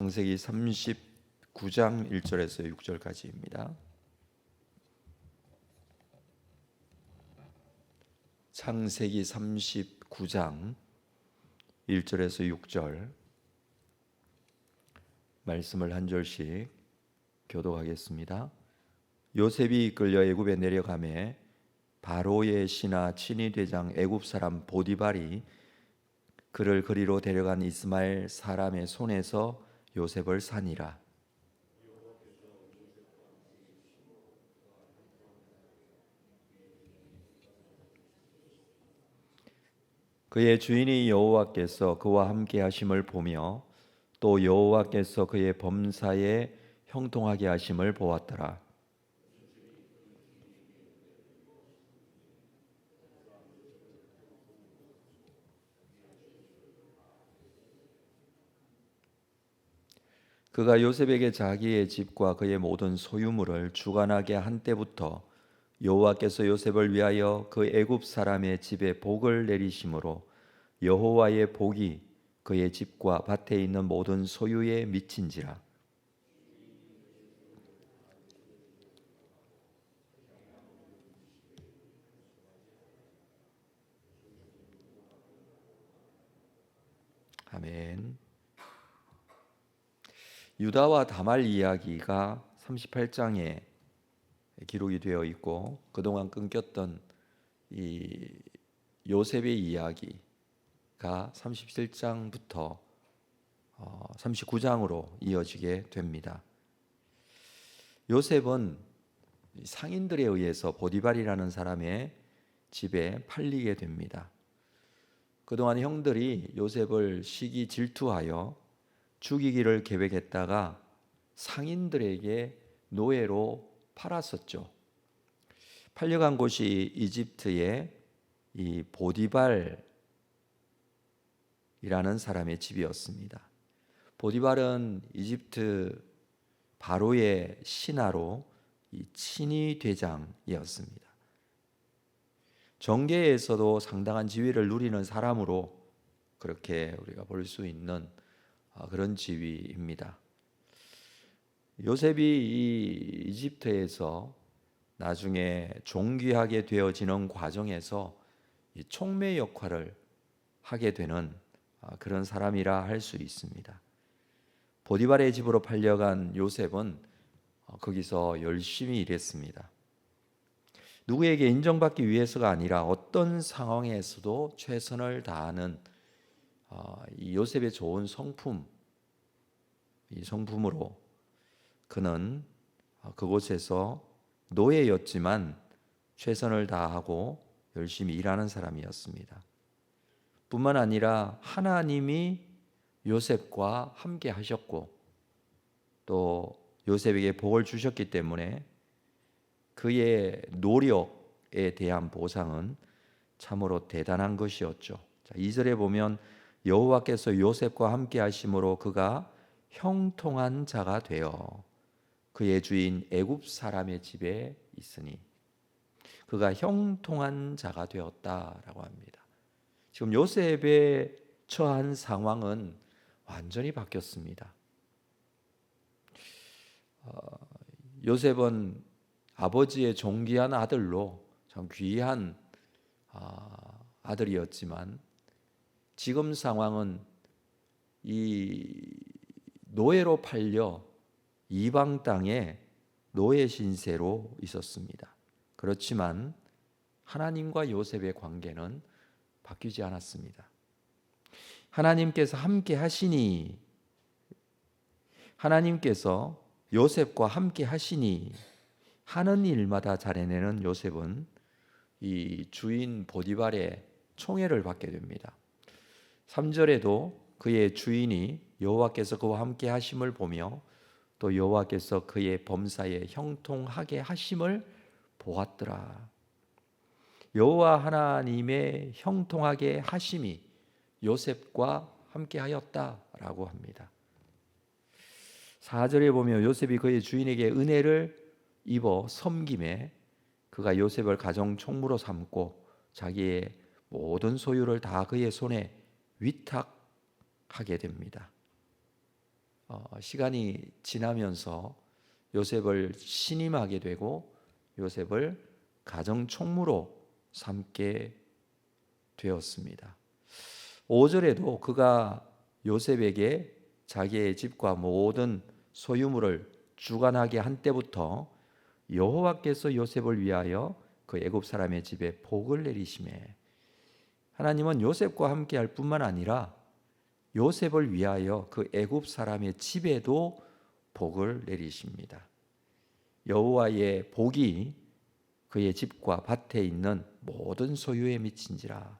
창세기 39장 1절에서 6절까지입니다. 창세기 39장 1절에서 6절 말씀을 한 절씩 교독하겠습니다. 요셉이 이끌려 애굽에 내려가매 바로의 신하 친위 대장 애굽 사람 보디발이 그를 그리로 데려간 이스마엘 사람의 손에서 요셉을 산이라. 그의 주인이 여호와께서 그와 함께 하심을 보며 또 여호와께서 그의 범사에 형통하게 하심을 보았더라. 그가 요셉에게 자기의 집과 그의 모든 소유물을 주관하게 한 때부터 여호와께서 요셉을 위하여 그 애굽 사람의 집에 복을 내리심으로 여호와의 복이 그의 집과 밭에 있는 모든 소유에 미친지라. 아멘. 유다와 다말 이야기가 38장에 기록이 되어 있고 그동안 끊겼던 이 요셉의 이야기가 37장부터 39장으로 이어지게 됩니다. 요셉은 상인들에 의해서 보디발이라는 사람의 집에 팔리게 됩니다. 그동안 형들이 요셉을 시기 질투하여 죽이기를 계획했다가 상인들에게 노예로 팔았었죠. 팔려간 곳이 이집트의 이 보디발이라는 사람의 집이었습니다. 보디발은 이집트 바로의 신하로 이 친위 대장이었습니다. 정계에서도 상당한 지위를 누리는 사람으로 그렇게 우리가 볼 수 있는 그런 지위입니다. 요셉이 이 이집트에서 나중에 존귀하게 되어지는 과정에서 이 촉매 역할을 하게 되는 그런 사람이라 할 수 있습니다. 보디발의 집으로 팔려간 요셉은 거기서 열심히 일했습니다. 누구에게 인정받기 위해서가 아니라 어떤 상황에서도 최선을 다하는 이 요셉의 좋은 성품, 이 성품으로 그는 그곳에서 노예였지만 최선을 다하고 열심히 일하는 사람이었습니다. 뿐만 아니라 하나님이 요셉과 함께 하셨고 또 요셉에게 복을 주셨기 때문에 그의 노력에 대한 보상은 참으로 대단한 것이었죠. 2절에 보면 여호와께서 요셉과 함께 하심으로 그가 형통한 자가 되어 그의 주인 애굽 사람의 집에 있으니 그가 형통한 자가 되었다라고 합니다. 지금 요셉의 처한 상황은 완전히 바뀌었습니다. 요셉은 아버지의 존귀한 아들로 참 귀한 아들이었지만 지금 상황은 이 노예로 팔려 이방 땅에 노예 신세로 있었습니다. 그렇지만 하나님과 요셉의 관계는 바뀌지 않았습니다. 하나님께서 함께 하시니, 하나님께서 요셉과 함께 하시니 하는 일마다 잘 해내는 요셉은 이 주인 보디발의 총애를 받게 됩니다. 3절에도 그의 주인이 여호와께서 그와 함께 하심을 보며 또 여호와께서 그의 범사에 형통하게 하심을 보았더라. 여호와 하나님의 형통하게 하심이 요셉과 함께 하였다라고 합니다. 4절에 보면 요셉이 그의 주인에게 은혜를 입어 섬김에 그가 요셉을 가정 총무로 삼고 자기의 모든 소유를 다 그의 손에 위탁하게 됩니다. 시간이 지나면서 요셉을 신임하게 되고 요셉을 가정 총무로 삼게 되었습니다. 5절에도 그가 요셉에게 자기의 집과 모든 소유물을 주관하게 한 때부터 여호와께서 요셉을 위하여 그 애굽 사람의 집에 복을 내리시매, 하나님은 요셉과 함께 할 뿐만 아니라 요셉을 위하여 그 애굽 사람의 집에도 복을 내리십니다. 여호와의 복이 그의 집과 밭에 있는 모든 소유에 미친지라.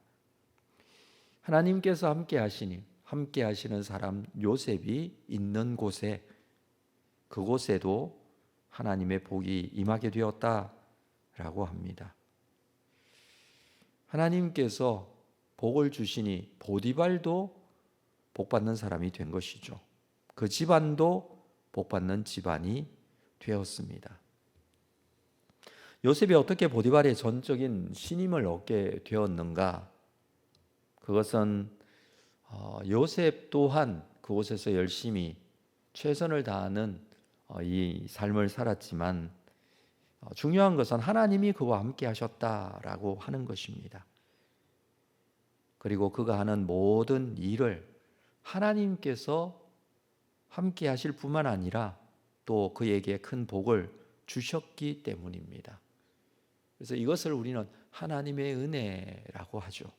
하나님께서 함께 하시는 사람 요셉이 있는 곳에, 그곳에도 하나님의 복이 임하게 되었다라고 합니다. 하나님께서 복을 주시니 보디발도 복받는 사람이 된 것이죠. 그 집안도 복받는 집안이 되었습니다. 요셉이 어떻게 보디발의 전적인 신임을 얻게 되었는가? 그것은 요셉 또한 그곳에서 열심히 최선을 다하는 이 삶을 살았지만 중요한 것은 하나님이 그와 함께 하셨다라고 하는 것입니다. 그리고 그가 하는 모든 일을 하나님께서 함께 하실 뿐만 아니라 또 그에게 큰 복을 주셨기 때문입니다. 그래서 이것을 우리는 하나님의 은혜라고 하죠.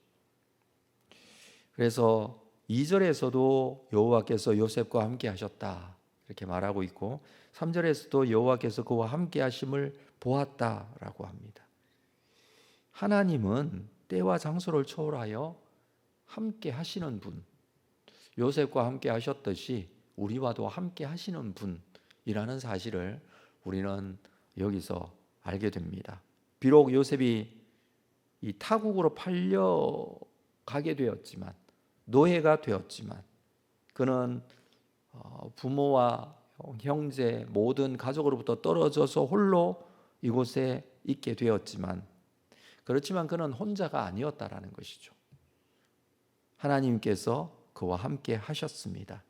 그래서 2절에서도 여호와께서 요셉과 함께 하셨다 이렇게 말하고 있고 3절에서도 여호와께서 그와 함께 하심을 보았다라고 합니다. 하나님은 때와 장소를 초월하여 함께 하시는 분, 요셉과 함께 하셨듯이 우리와도 함께 하시는 분이라는 사실을 우리는 여기서 알게 됩니다. 비록 요셉이 이 타국으로 팔려가게 되었지만, 노예가 되었지만, 그는 부모와 형제 모든 가족으로부터 떨어져서 홀로 이곳에 있게 되었지만, 그렇지만 그는 혼자가 아니었다라는 것이죠. 하나님께서 그와 함께 하셨습니다.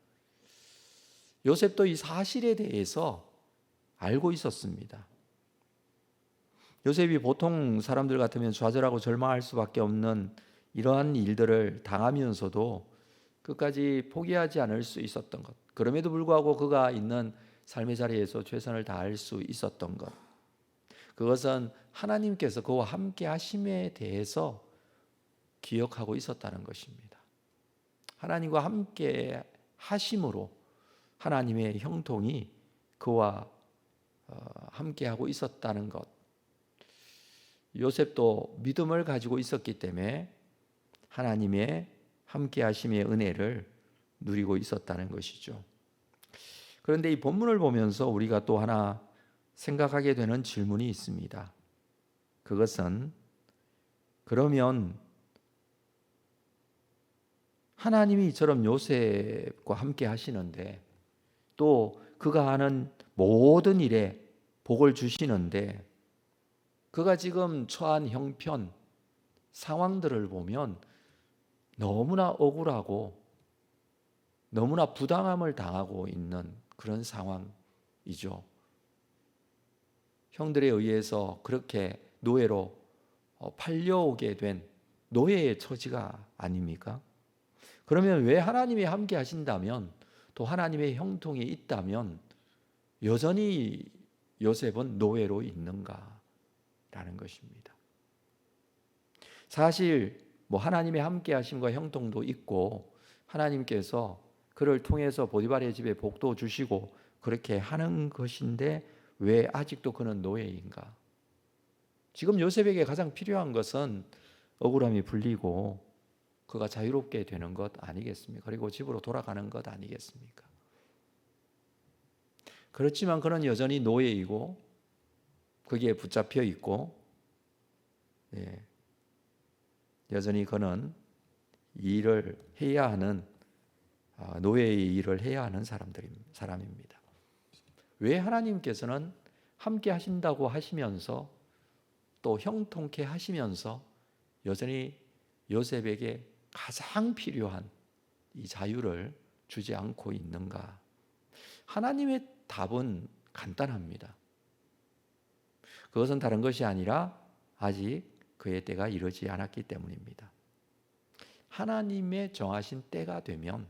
요셉도 이 사실에 대해서 알고 있었습니다. 요셉이 보통 사람들 같으면 좌절하고 절망할 수밖에 없는 이러한 일들을 당하면서도 끝까지 포기하지 않을 수 있었던 것, 그럼에도 불구하고 그가 있는 삶의 자리에서 최선을 다할 수 있었던 것, 그것은 하나님께서 그와 함께 하심에 대해서 기억하고 있었다는 것입니다. 하나님과 함께 하심으로 하나님의 형통이 그와 함께하고 있었다는 것, 요셉도 믿음을 가지고 있었기 때문에 하나님의 함께하심의 은혜를 누리고 있었다는 것이죠. 그런데 이 본문을 보면서 우리가 또 하나 생각하게 되는 질문이 있습니다. 그것은 그러면 하나님이 이처럼 요셉과 함께 하시는데 또 그가 하는 모든 일에 복을 주시는데 그가 지금 처한 형편, 상황들을 보면 너무나 억울하고 너무나 부당함을 당하고 있는 그런 상황이죠. 형들에 의해서 그렇게 노예로 팔려오게 된 노예의 처지가 아닙니까? 그러면 왜 하나님이 함께 하신다면, 또 하나님의 형통이 있다면 여전히 요셉은 노예로 있는가? 라는 것입니다. 사실 하나님의 함께 하심과 형통도 있고 하나님께서 그를 통해서 보디발의 집에 복도 주시고 그렇게 하는 것인데 왜 아직도 그는 노예인가? 지금 요셉에게 가장 필요한 것은 억울함이 풀리고 그가 자유롭게 되는 것 아니겠습니까? 그리고 집으로 돌아가는 것 아니겠습니까? 그렇지만 그는 여전히 노예이고 거기에 붙잡혀 있고 여전히 그는 일을 해야 하는 노예의 일을 해야 하는 사람입니다. 왜 하나님께서는 함께 하신다고 하시면서 또 형통케 하시면서 여전히 요셉에게 가장 필요한 이 자유를 주지 않고 있는가? 하나님의 답은 간단합니다. 그것은 다른 것이 아니라 아직 그의 때가 이르지 않았기 때문입니다. 하나님의 정하신 때가 되면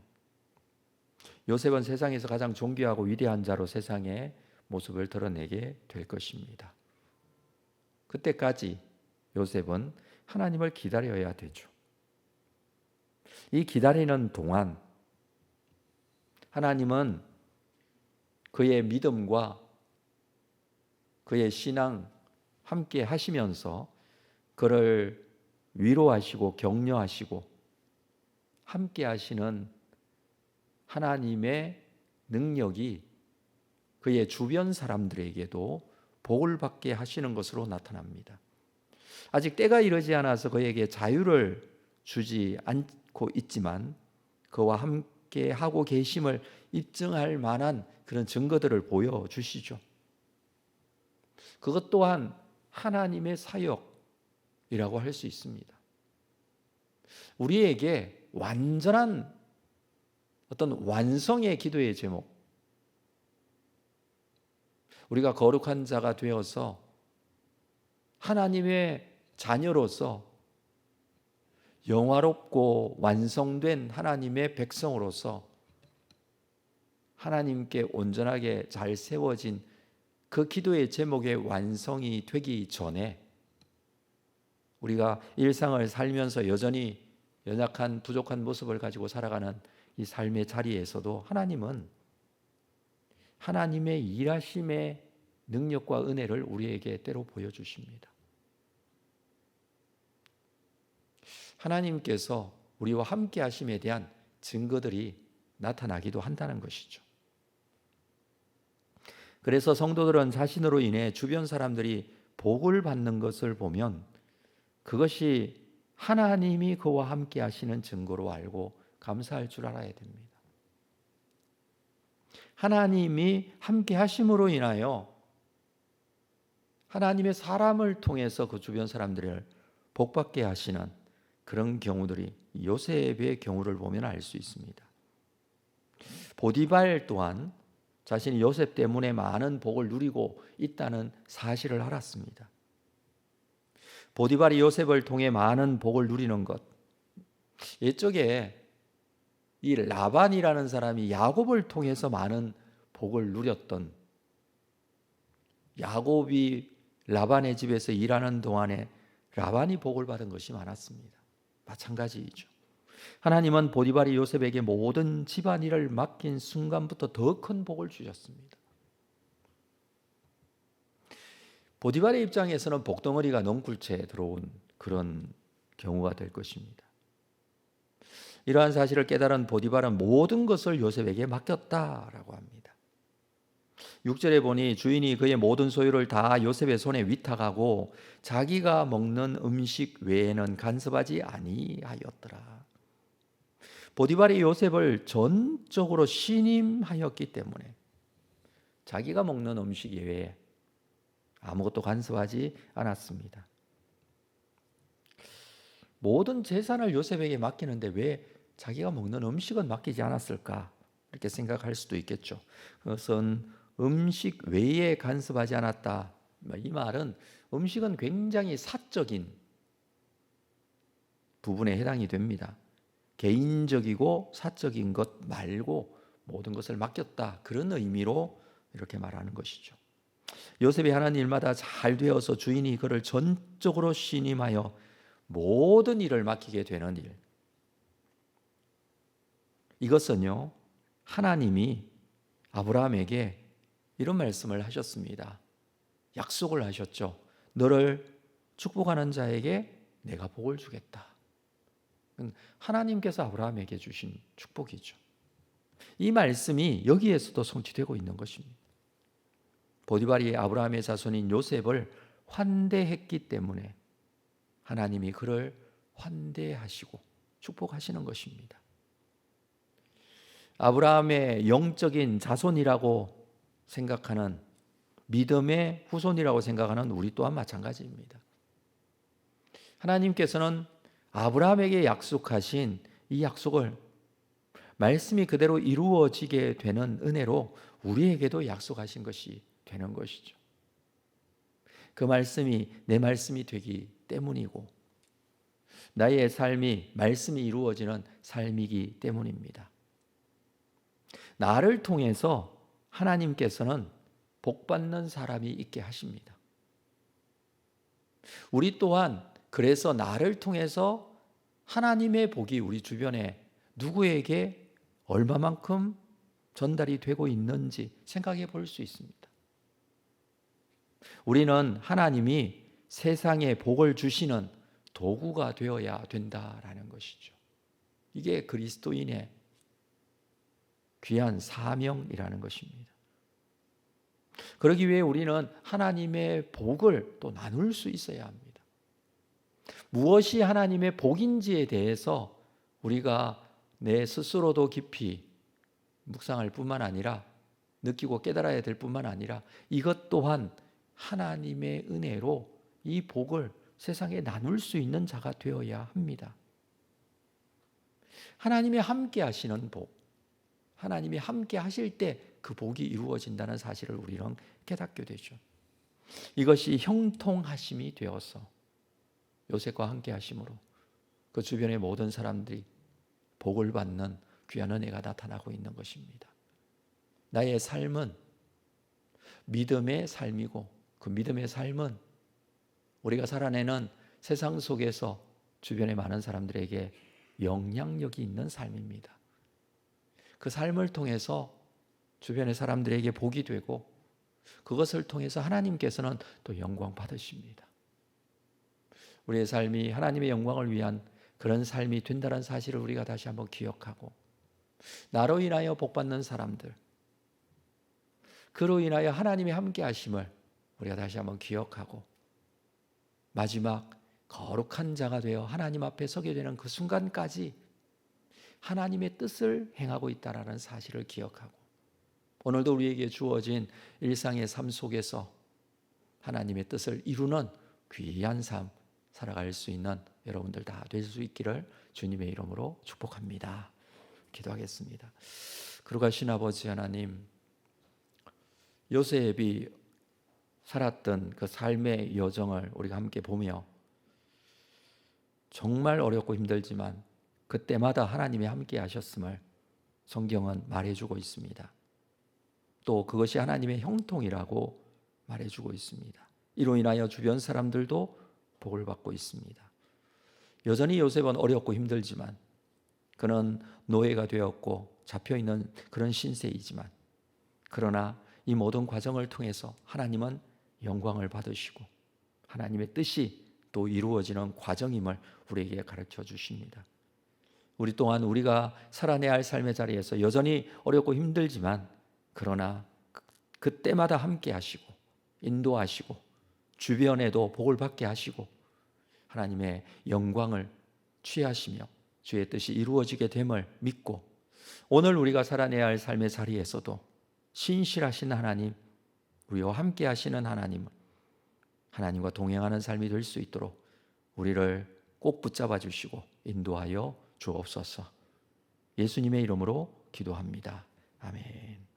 요셉은 세상에서 가장 존귀하고 위대한 자로 세상의 모습을 드러내게 될 것입니다. 그때까지 요셉은 하나님을 기다려야 되죠. 이 기다리는 동안 하나님은 그의 믿음과 그의 신앙 함께 하시면서 그를 위로하시고 격려하시고 함께 하시는 하나님의 능력이 그의 주변 사람들에게도 복을 받게 하시는 것으로 나타납니다. 아직 때가 이르지 않아서 그에게 자유를 주지 않고 있지만 그와 함께 하고 계심을 입증할 만한 그런 증거들을 보여주시죠. 그것 또한 하나님의 사역이라고 할 수 있습니다. 우리에게 완전한 어떤 완성의 기도의 제목, 우리가 거룩한 자가 되어서 하나님의 자녀로서 영화롭고 완성된 하나님의 백성으로서 하나님께 온전하게 잘 세워진 그 기도의 제목의 완성이 되기 전에 우리가 일상을 살면서 여전히 연약한 부족한 모습을 가지고 살아가는 이 삶의 자리에서도 하나님은 하나님의 일하심의 능력과 은혜를 우리에게 때로 보여주십니다. 하나님께서 우리와 함께 하심에 대한 증거들이 나타나기도 한다는 것이죠. 그래서 성도들은 자신으로 인해 주변 사람들이 복을 받는 것을 보면 그것이 하나님이 그와 함께 하시는 증거로 알고 감사할 줄 알아야 됩니다. 하나님이 함께 하심으로 인하여 하나님의 사람을 통해서 그 주변 사람들을 복받게 하시는 그런 경우들이 요셉의 경우를 보면 알 수 있습니다. 보디발 또한 자신이 요셉 때문에 많은 복을 누리고 있다는 사실을 알았습니다. 보디발이 요셉을 통해 많은 복을 누리는 것, 옛적에 이 라반이라는 사람이 야곱을 통해서 많은 복을 누렸던, 야곱이 라반의 집에서 일하는 동안에 라반이 복을 받은 것이 많았습니다. 마찬가지이죠. 하나님은 보디발이 요셉에게 모든 집안일을 맡긴 순간부터 더 큰 복을 주셨습니다. 보디발의 입장에서는 복덩어리가 넝굴채에 들어온 그런 경우가 될 것입니다. 이러한 사실을 깨달은 보디발은 모든 것을 요셉에게 맡겼다라고 합니다. 6절에 보니 주인이 그의 모든 소유를 다 요셉의 손에 위탁하고 자기가 먹는 음식 외에는 간섭하지 아니하였더라. 보디발이 요셉을 전적으로 신임하였기 때문에 자기가 먹는 음식 외에 아무것도 간섭하지 않았습니다. 모든 재산을 요셉에게 맡기는데 왜 자기가 먹는 음식은 맡기지 않았을까? 이렇게 생각할 수도 있겠죠. 그것은 음식 외에 간섭하지 않았다. 이 말은 음식은 굉장히 사적인 부분에 해당이 됩니다. 개인적이고 사적인 것 말고 모든 것을 맡겼다. 그런 의미로 이렇게 말하는 것이죠. 요셉이 하는 일마다 잘 되어서 주인이 그를 전적으로 신임하여 모든 일을 맡기게 되는 일. 이것은요, 하나님이 아브라함에게 이런 말씀을 하셨습니다. 약속을 하셨죠. 너를 축복하는 자에게 내가 복을 주겠다. 하나님께서 아브라함에게 주신 축복이죠. 이 말씀이 여기에서도 성취되고 있는 것입니다. 보디발이 아브라함의 자손인 요셉을 환대했기 때문에 하나님이 그를 환대하시고 축복하시는 것입니다. 아브라함의 영적인 자손이라고 생각하는, 믿음의 후손이라고 생각하는 우리 또한 마찬가지입니다. 하나님께서는 아브라함에게 약속하신 이 약속을 말씀이 그대로 이루어지게 되는 은혜로 우리에게도 약속하신 것이 되는 것이죠. 그 말씀이 내 말씀이 되기 때문이고 나의 삶이 말씀이 이루어지는 삶이기 때문입니다. 나를 통해서 하나님께서는 복받는 사람이 있게 하십니다. 우리 또한 그래서 나를 통해서 하나님의 복이 우리 주변에 누구에게 얼마만큼 전달이 되고 있는지 생각해 볼 수 있습니다. 우리는 하나님이 세상에 복을 주시는 도구가 되어야 된다라는 것이죠. 이게 그리스도인의 귀한 사명이라는 것입니다. 그러기 위해 우리는 하나님의 복을 또 나눌 수 있어야 합니다. 무엇이 하나님의 복인지에 대해서 우리가 내 스스로도 깊이 묵상할 뿐만 아니라 느끼고 깨달아야 될 뿐만 아니라 이것 또한 하나님의 은혜로 이 복을 세상에 나눌 수 있는 자가 되어야 합니다. 하나님이 함께 하시는 복, 하나님이 함께 하실 때 그 복이 이루어진다는 사실을 우리는 깨닫게 되죠. 이것이 형통하심이 되어서 요셉과 함께 하심으로 그 주변의 모든 사람들이 복을 받는 귀한 은혜가 나타나고 있는 것입니다. 나의 삶은 믿음의 삶이고 그 믿음의 삶은 우리가 살아내는 세상 속에서 주변의 많은 사람들에게 영향력이 있는 삶입니다. 그 삶을 통해서 주변의 사람들에게 복이 되고 그것을 통해서 하나님께서는 또 영광 받으십니다. 우리의 삶이 하나님의 영광을 위한 그런 삶이 된다는 사실을 우리가 다시 한번 기억하고 나로 인하여 복받는 사람들, 그로 인하여 하나님의 함께 하심을 우리가 다시 한번 기억하고 마지막 거룩한 자가 되어 하나님 앞에 서게 되는 그 순간까지 하나님의 뜻을 행하고 있다는 사실을 기억하고 오늘도 우리에게 주어진 일상의 삶 속에서 하나님의 뜻을 이루는 귀한 삶 살아갈 수 있는 여러분들 다 될 수 있기를 주님의 이름으로 축복합니다. 기도하겠습니다. 거룩하신 아버지 하나님, 요셉이 살았던 그 삶의 여정을 우리가 함께 보며 정말 어렵고 힘들지만 그때마다 하나님이 함께 하셨음을 성경은 말해주고 있습니다. 또 그것이 하나님의 형통이라고 말해주고 있습니다. 이로 인하여 주변 사람들도 복을 받고 있습니다. 여전히 요셉은 어렵고 힘들지만 그는 노예가 되었고 잡혀있는 그런 신세이지만 그러나 이 모든 과정을 통해서 하나님은 영광을 받으시고 하나님의 뜻이 또 이루어지는 과정임을 우리에게 가르쳐 주십니다. 우리 또한 우리가 살아내야 할 삶의 자리에서 여전히 어렵고 힘들지만 그러나 그때마다 함께 하시고 인도하시고 주변에도 복을 받게 하시고 하나님의 영광을 취하시며 주의 뜻이 이루어지게 됨을 믿고 오늘 우리가 살아내야 할 삶의 자리에서도 신실하신 하나님, 우리와 함께 하시는 하나님과 동행하는 삶이 될 수 있도록 우리를 꼭 붙잡아 주시고 인도하여 주옵소서. 예수님의 이름으로 기도합니다. 아멘.